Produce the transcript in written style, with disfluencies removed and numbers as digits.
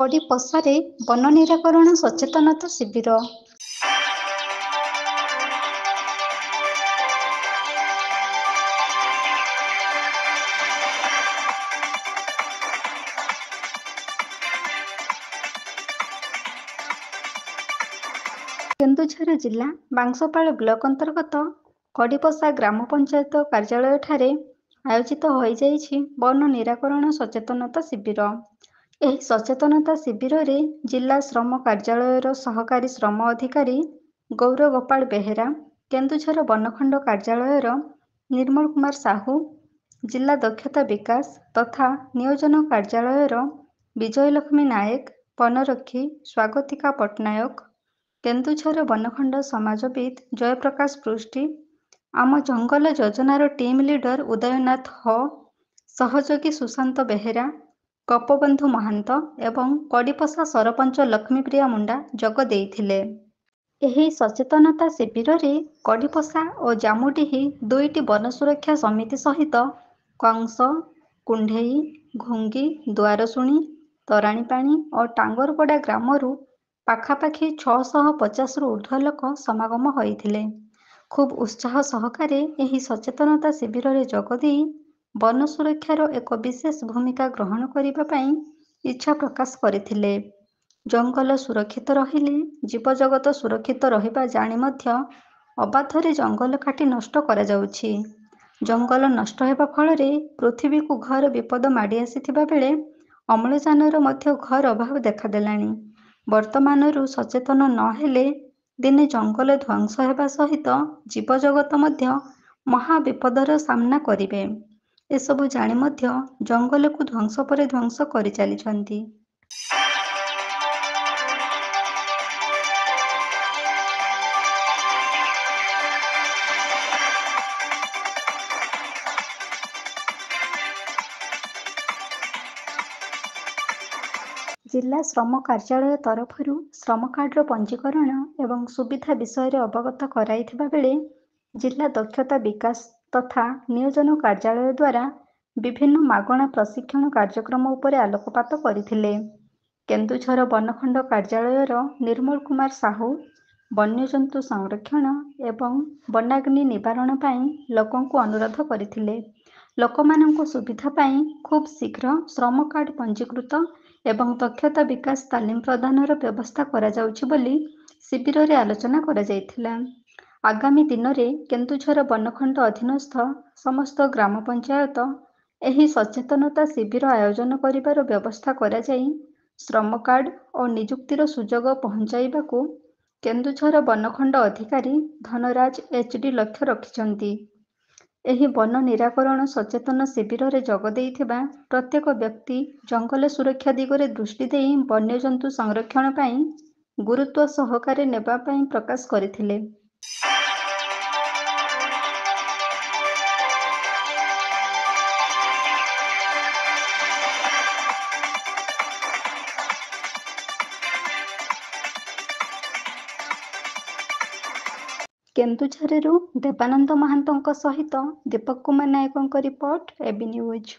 କଡ଼ିପଶାରେ ବନ ନିରାକରଣ ସଚେତନତା ଶିବିର। କେନ୍ଦୁଝର ଜିଲ୍ଲା ବାଂଶପାଳ ବ୍ଲକ ଅନ୍ତର୍ଗତ କଡ଼ିପଶା ଗ୍ରାମ ପଞ୍ଚାୟତ କାର୍ଯ୍ୟାଳୟଠାରେ ଆୟୋଜିତ ହୋଇଯାଇଛି ବନ ନିରାକରଣ ସଚେତନତା ଶିବିର। ଏହି ସଚେତନତା ଶିବିରରେ ଜିଲ୍ଲା ଶ୍ରମ କାର୍ଯ୍ୟାଳୟର ସହକାରୀ ଶ୍ରମ ଅଧିକାରୀ ଗୌର ଗୋପାଳ ବେହେରା, କେନ୍ଦୁଝର ବନଖଣ୍ଡ କାର୍ଯ୍ୟାଳୟର ନିର୍ମଳ କୁମାର ସାହୁ, ଜିଲ୍ଲା ଦକ୍ଷତା ବିକାଶ ତଥା ନିୟୋଜନ କାର୍ଯ୍ୟାଳୟର ବିଜୟଲକ୍ଷ୍ମୀ ନାୟକ, ବନରକ୍ଷୀ ସ୍ୱାଗତିକା ପଟ୍ଟନାୟକ, କେନ୍ଦୁଝର ବନଖଣ୍ଡ ସମାଜବିଦ ଜୟପ୍ରକାଶ ପୃଷ୍ଟି, ଆମ ଜଙ୍ଗଲ ଯୋଜନାର ଟିମ୍ ଲିଡର ଉଦୟନାଥ ହ, ସହଯୋଗୀ ସୁଶାନ୍ତ ବେହେରା, ଗୋପବନ୍ଧୁ ମହାନ୍ତ ଏବଂ କଡ଼ିପଶା ସରପଞ୍ଚ ଲକ୍ଷ୍ମୀପ୍ରିୟା ମୁଣ୍ଡା ଯୋଗ ଦେଇଥିଲେ। ଏହି ସଚେତନତା ଶିବିରରେ କଡ଼ିପଶା ଓ ଜାମୁଡିହି ଦୁଇଟି ବନ ସୁରକ୍ଷା ସମିତି ସହିତ କଂସ, କୁଣ୍ଢେଇ, ଘୁଙ୍ଗି, ଦୁଆରଶୁଣି, ତରାଣିପାଣି ଓ ଟାଙ୍ଗରପଡ଼ା ଗ୍ରାମରୁ ପାଖାପାଖି 650ରୁ ଉର୍ଦ୍ଧ୍ୱ ଲୋକ ସମାଗମ ହୋଇଥିଲେ। ଖୁବ୍ ଉତ୍ସାହ ସହକାରେ ଏହି ସଚେତନତା ଶିବିରରେ ଯୋଗଦେଇ ବନ ସୁରକ୍ଷାର ଏକ ବିଶେଷ ଭୂମିକା ଗ୍ରହଣ କରିବା ପାଇଁ ଇଚ୍ଛା ପ୍ରକାଶ କରିଥିଲେ। ଜଙ୍ଗଲ ସୁରକ୍ଷିତ ରହିଲେ ଜୀବଜଗତ ସୁରକ୍ଷିତ ରହିବା ଜାଣି ମଧ୍ୟ ଅବାଧରେ ଜଙ୍ଗଲ କାଟି ନଷ୍ଟ କରାଯାଉଛି। ଜଙ୍ଗଲ ନଷ୍ଟ ହେବା ଫଳରେ ପୃଥିବୀକୁ ଘୋର ବିପଦ ମାଡ଼ି ଆସିଥିବା ବେଳେ ଅମ୍ଳଜାନର ମଧ୍ୟ ଘୋର ଅଭାବ ଦେଖାଦେଲାଣି। ବର୍ତ୍ତମାନରୁ ସଚେତନ ନ ହେଲେ ଦିନେ ଜଙ୍ଗଲ ଧ୍ୱଂସ ହେବା ସହିତ ଜୀବଜଗତ ମଧ୍ୟ ମହାବିପଦର ସାମ୍ନା କରିବେ। ଏସବୁ ଜାଣି ମଧ୍ୟ ଜଙ୍ଗଲକୁ ଧ୍ୱଂସ ପରେ ଧ୍ୱଂସ କରିଚାଲିଛନ୍ତି। ଜିଲ୍ଲା ଶ୍ରମ କାର୍ଯ୍ୟାଳୟ ତରଫରୁ ଶ୍ରମ କାର୍ଡର ପଞ୍ଜୀକରଣ ଏବଂ ସୁବିଧା ବିଷୟରେ ଅବଗତ କରାଇଥିବା ବେଳେ ଜିଲ୍ଲା ଦକ୍ଷତା ବିକାଶ ତଥା ନିୟୋଜନ କାର୍ଯ୍ୟାଳୟ ଦ୍ୱାରା ବିଭିନ୍ନ ମାଗଣା ପ୍ରଶିକ୍ଷଣ କାର୍ଯ୍ୟକ୍ରମ ଉପରେ ଆଲୋକପାତ କରିଥିଲେ। କେନ୍ଦୁଝର ବନଖଣ୍ଡ କାର୍ଯ୍ୟାଳୟର ନିର୍ମଳ କୁମାର ସାହୁ ବନ୍ୟଜନ୍ତୁ ସଂରକ୍ଷଣ ଏବଂ ବନାଗ୍ନି ନିବାରଣ ପାଇଁ ଲୋକଙ୍କୁ ଅନୁରୋଧ କରିଥିଲେ। ଲୋକମାନଙ୍କୁ ସୁବିଧା ପାଇଁ ଖୁବ୍ ଶୀଘ୍ର ଶ୍ରମ କାର୍ଡ ପଞ୍ଜୀକୃତ ଏବଂ ଦକ୍ଷତା ବିକାଶ ତାଲିମ ପ୍ରଦାନର ବ୍ୟବସ୍ଥା କରାଯାଉଛି ବୋଲି ଶିବିରରେ ଆଲୋଚନା କରାଯାଇଥିଲା। ଆଗାମୀ ଦିନରେ କେନ୍ଦୁଝର ବନଖଣ୍ଡ ଅଧୀନସ୍ଥ ସମସ୍ତ ଗ୍ରାମ ପଞ୍ଚାୟତ ଏହି ସଚେତନତା ଶିବିର ଆୟୋଜନ କରିବାର ବ୍ୟବସ୍ଥା କରାଯାଇ ଶ୍ରମ କାର୍ଡ ଓ ନିଯୁକ୍ତିର ସୁଯୋଗ ପହଞ୍ଚାଇବାକୁ କେନ୍ଦୁଝର ବନଖଣ୍ଡ ଅଧିକାରୀ ଧନରାଜ ଏଚ୍.ଡି. ଲକ୍ଷ୍ୟ ରଖିଛନ୍ତି। ଏହି ବନ ନିରାକରଣ ସଚେତନ ଶିବିରରେ ଯୋଗ ଦେଇଥିବା ପ୍ରତ୍ୟେକ ବ୍ୟକ୍ତି ଜଙ୍ଗଲ ସୁରକ୍ଷା ଦିଗରେ ଦୃଷ୍ଟି ଦେଇ ବନ୍ୟଜନ୍ତୁ ସଂରକ୍ଷଣ ପାଇଁ ଗୁରୁତ୍ୱ ସହକାରେ ନେବା ପାଇଁ ପ୍ରକାଶ କରିଥିଲେ। କେନ୍ଦୁଝରରୁ ଦେବାନନ୍ଦ ମହାନ୍ତଙ୍କ ସହିତ ଦୀପକ କୁମାର ନାୟକଙ୍କ ରିପୋର୍ଟ, এবি ନ୍ୟୁଜ୍।